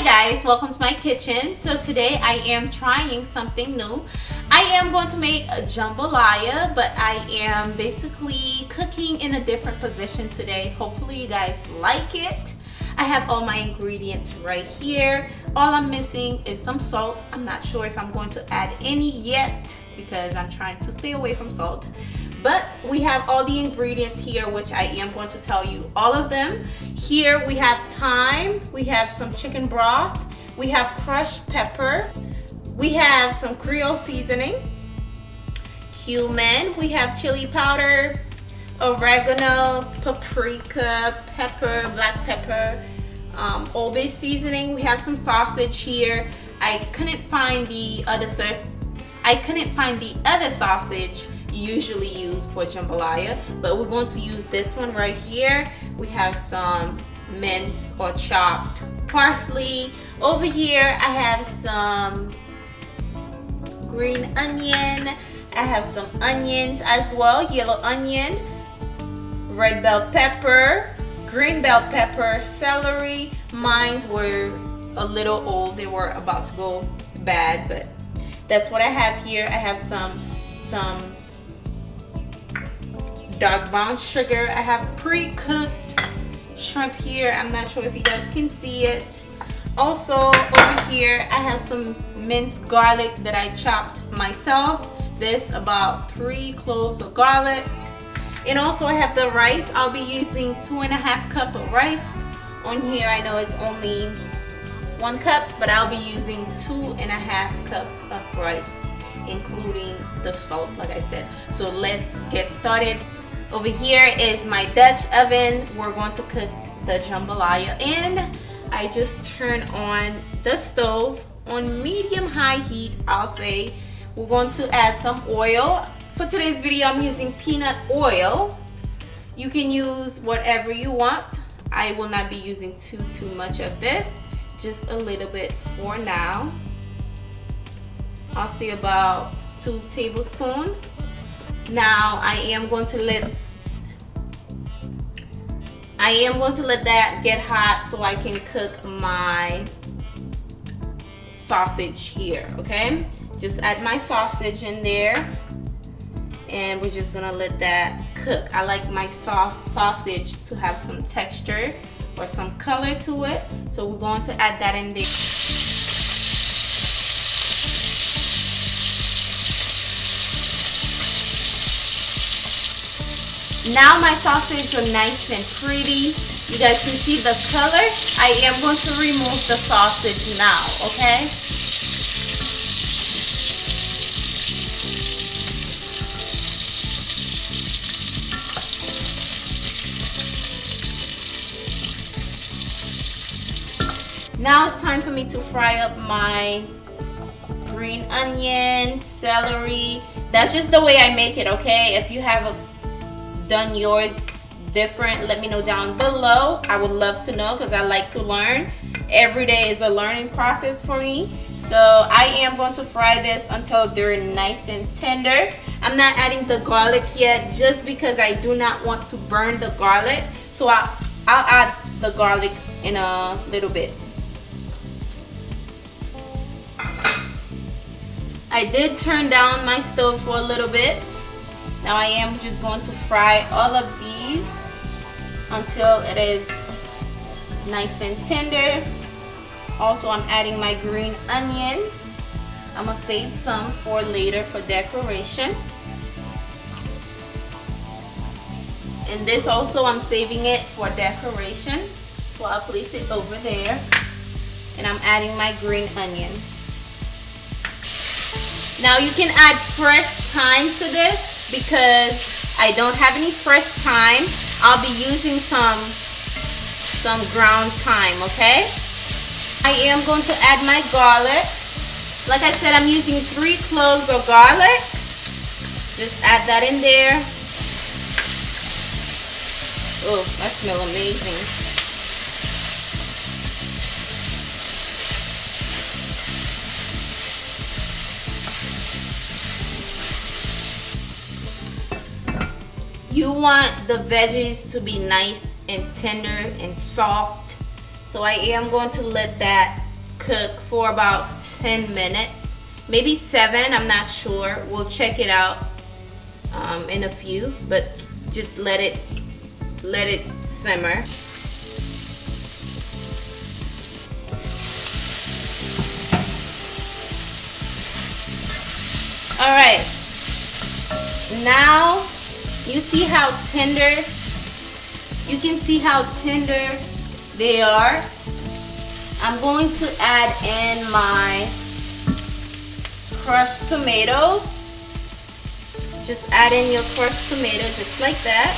Hi guys, welcome to my kitchen. So today I am trying something new. I am going to make a jambalaya, but I am basically cooking in a different position today. Hopefully you guys like it. I have all my ingredients right here. All I'm missing is some salt. I'm not sure if I'm going to add any yet because I'm trying to stay away from salt. But we have all the ingredients here, which I am going to tell you all of them. Here we have thyme, we have some chicken broth, we have crushed pepper, we have some Creole seasoning, cumin, we have chili powder, oregano, paprika, pepper, black pepper, Old-Bay seasoning. We have some sausage here. I couldn't find the other sausage usually used for jambalaya, but we're going to use this one right here. We have some minced or chopped parsley. Over here I have some green onion. I have some onions as well, yellow onion, red bell pepper, green bell pepper, celery. Mine were a little old, they were about to go bad, but that's what I have here. I have some dark brown sugar. I have pre-cooked shrimp here. I'm not sure if you guys can see it. Also over here I have some minced garlic that I chopped myself. This about 3 cloves of garlic. And also I have the rice. I'll be using 2.5 cups of rice. On here I know it's only 1 cup, but I'll be using 2.5 cups of rice, including the salt, like I said. So let's get started. Over here is my Dutch oven. We're going to cook the jambalaya in. I just turn on the stove on medium-high heat, I'll say. We're going to add some oil. For today's video, I'm using peanut oil. You can use whatever you want. I will not be using too much of this. Just a little bit for now. I'll say about 2 tablespoons. Now I am going to let that get hot so I can cook my sausage here, okay? Just add my sausage in there and we're just gonna let that cook. I like my sausage to have some texture or some color to it, so we're going to add that in there. Now my sausage are nice and pretty. You guys can see the color. I am going to remove the sausage now, okay? Now it's time for me to fry up my green onion, celery. That's just the way I make it, okay? If you have done yours different, let me know down below. I would love to know because I like to learn. Every day is a learning process for me. So I am going to fry this until they're nice and tender. I'm not adding the garlic yet just because I do not want to burn the garlic. So I'll add the garlic in a little bit. I did turn down my stove for a little bit. Now I am just going to fry all of these until it is nice and tender. Also, I'm adding my green onion. I'm gonna save some for later for decoration. And this also, I'm saving it for decoration. So I'll place it over there. And I'm adding my green onion. Now you can add fresh thyme to this because I don't have any fresh thyme. I'll be using some ground thyme, okay? I am going to add my garlic. Like I said, I'm using 3 cloves of garlic. Just add that in there. Oh, that smells amazing. You want the veggies to be nice and tender and soft. So I am going to let that pre-cook for about 10 minutes, maybe 7, I'm not sure. We'll check it out in a few, but just let it simmer. All right, now you see how tender, you can see how tender they are. I'm going to add in my crushed tomato. Just add in your crushed tomato just like that.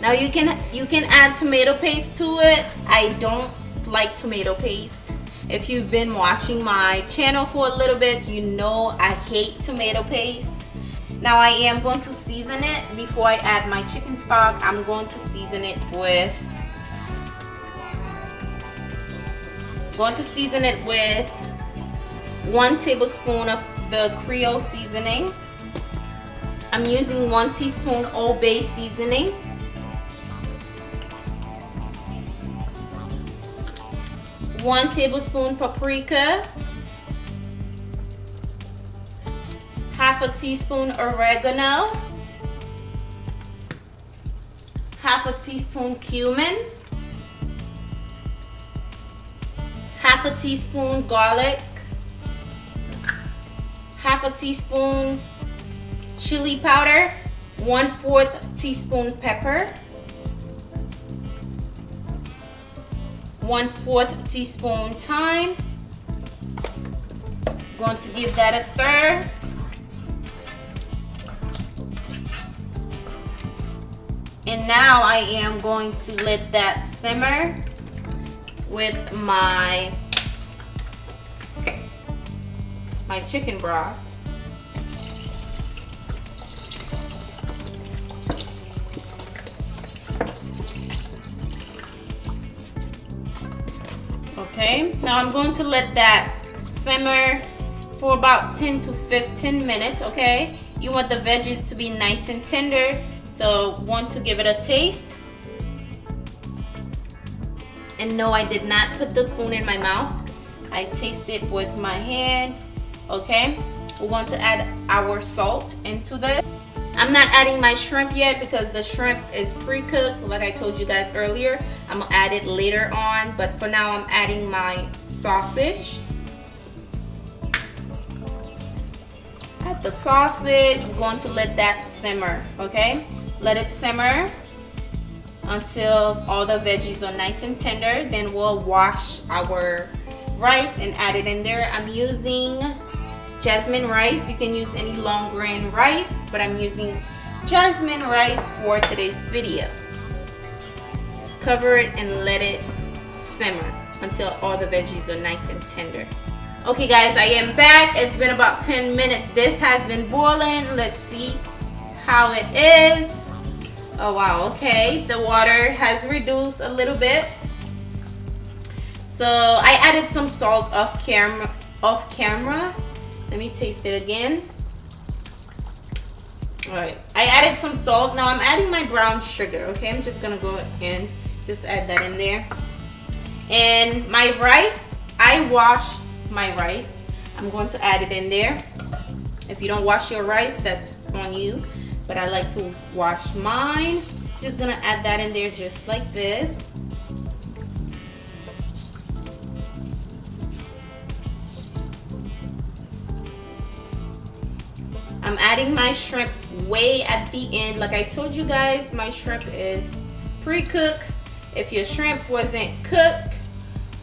Now you can add tomato paste to it. I don't like tomato paste. If you've been watching my channel for a little bit, you know I hate tomato paste. Now I am going to season it before I add my chicken stock. I'm going to season it with 1 tablespoon of the Creole seasoning. I'm using 1 teaspoon Old Bay seasoning. 1 tablespoon paprika, half a teaspoon oregano, half a teaspoon cumin, half a teaspoon garlic, half a teaspoon chili powder, 1/4 teaspoon pepper, 1/4 teaspoon thyme. Going to give that a stir. And now I am going to let that simmer with my chicken broth. Okay, now I'm going to let that simmer for about 10 to 15 minutes, okay? You want the veggies to be nice and tender, so want to give it a taste. And no, I did not put the spoon in my mouth. I tasted with my hand, okay? We're going to add our salt into this. I'm not adding my shrimp yet because the shrimp is pre-cooked, like I told you guys earlier. I'm gonna add it later on, but for now I'm adding my sausage. Add the sausage. We're going to let that simmer, okay? Let it simmer until all the veggies are nice and tender. Then we'll wash our rice and add it in there. I'm using jasmine rice. You can use any long grain rice, but I'm using jasmine rice for today's video. Just cover it and let it simmer until all the veggies are nice and tender. Okay guys, I am back. It's been about 10 minutes. This has been boiling. Let's see how it is. Oh wow, okay. The water has reduced a little bit. So I added some salt off camera. Let me taste it again. All right, I added some salt. Now I'm adding my brown sugar, okay? I'm just gonna go and just add that in there. And my rice, I washed my rice. I'm going to add it in there. If you don't wash your rice, that's on you, but I like to wash mine. Just gonna add that in there just like this. I'm adding my shrimp way at the end. Like I told you guys, my shrimp is pre-cooked. If your shrimp wasn't cooked,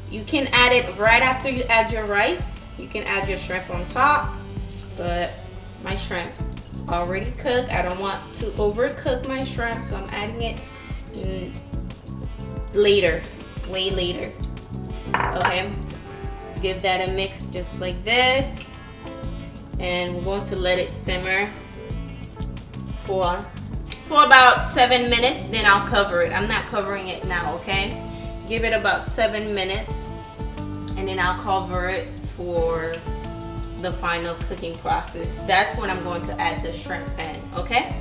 you can add it right after you add your rice. You can add your shrimp on top, but my shrimp already cooked. I don't want to overcook my shrimp, so I'm adding it later, way later. Okay, give that a mix just like this. And we're going to let it simmer for about 7 minutes. Then I'll cover it. I'm not covering it now, okay? Give it about 7 minutes, and then I'll cover it for the final cooking process. That's when I'm going to add the shrimp in, okay?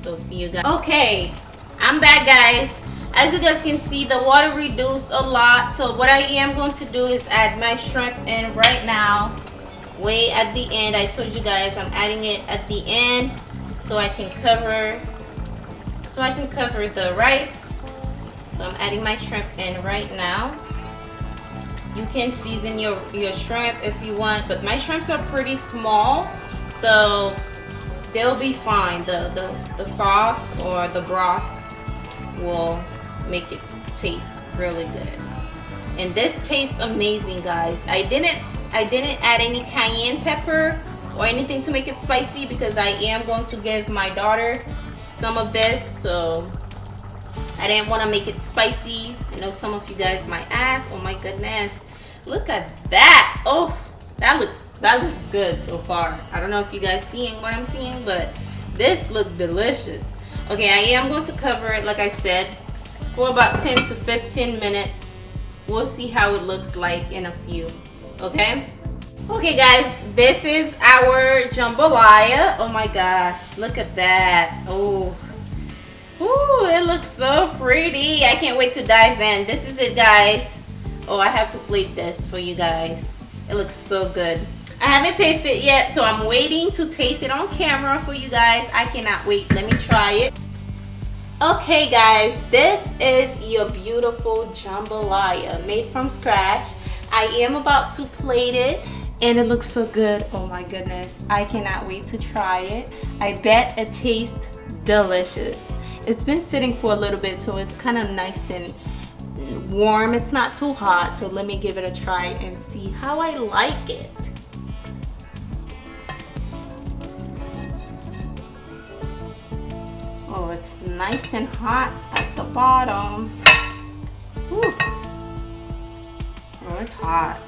So see you guys. Okay, I'm back, guys. As you guys can see, the water reduced a lot. So what I am going to do is add my shrimp in right now, way at the end. I told you guys I'm adding it at the end so I can cover the rice. So I'm adding my shrimp in right now. You can season your shrimp if you want, but my shrimps are pretty small, so they'll be fine. The sauce or the broth will make it taste really good, and this tastes amazing, guys. I didn't add any cayenne pepper or anything to make it spicy because I am going to give my daughter some of this, so I didn't want to make it spicy. I know some of you guys might ask, oh my goodness, look at that. Oh, that looks good so far. I don't know if you guys seeing what I'm seeing, but this looks delicious. Okay, I am going to cover it, like I said, for about 10 to 15 minutes. We'll see how it looks like in a few. Okay, guys, this is our jambalaya. Oh my gosh, look at that. Oh, ooh, it looks so pretty. I can't wait to dive in. This is it, guys. Oh, I have to plate this for you guys. It looks so good. I haven't tasted it yet, so I'm waiting to taste it on camera for you guys. I cannot wait. Let me try it. Okay, guys, this is your beautiful jambalaya made from scratch. I am about to plate it, and it looks so good. Oh my goodness, I cannot wait to try it. I bet it tastes delicious. It's been sitting for a little bit, so it's kind of nice and warm. It's not too hot, so let me give it a try and see how I like it. Oh, it's nice and hot at the bottom. Whew. Oh, it's hot.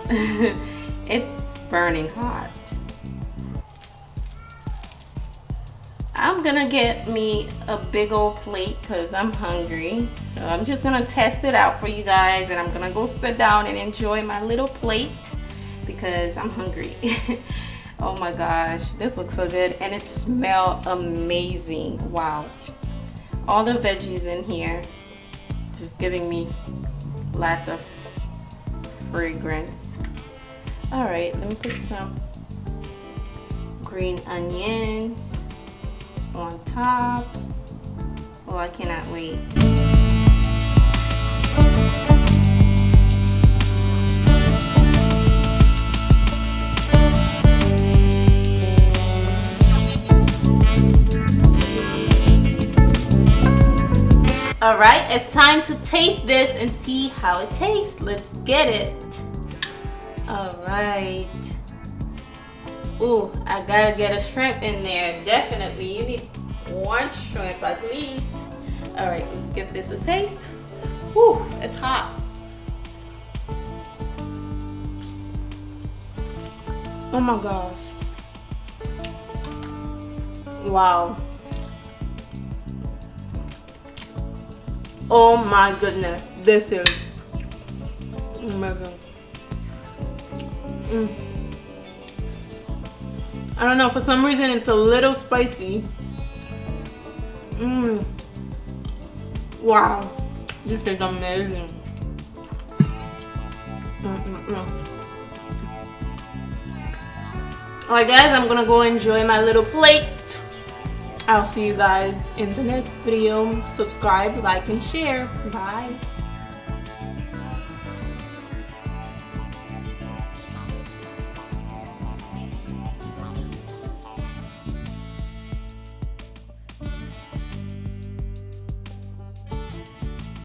It's burning hot. I'm gonna get me a big old plate because I'm hungry. So I'm just gonna test it out for you guys, and I'm gonna go sit down and enjoy my little plate because I'm hungry. Oh my gosh, this looks so good, and it smells amazing. Wow. All the veggies in here just giving me lots of fragrance. All right, let me put some green onions on top. Oh, I cannot wait. All right, it's time to taste this and see how it tastes. Let's get it. All right. Ooh, I gotta get a shrimp in there. Definitely, you need one shrimp at least. All right, let's give this a taste. Whew, it's hot. Oh my gosh. Wow. Oh my goodness, this is amazing. I don't know, for some reason it's a little spicy. Wow, this is amazing. Alright guys, I'm gonna go enjoy my little plate. I'll see you guys in the next video. Subscribe, like, and share. Bye.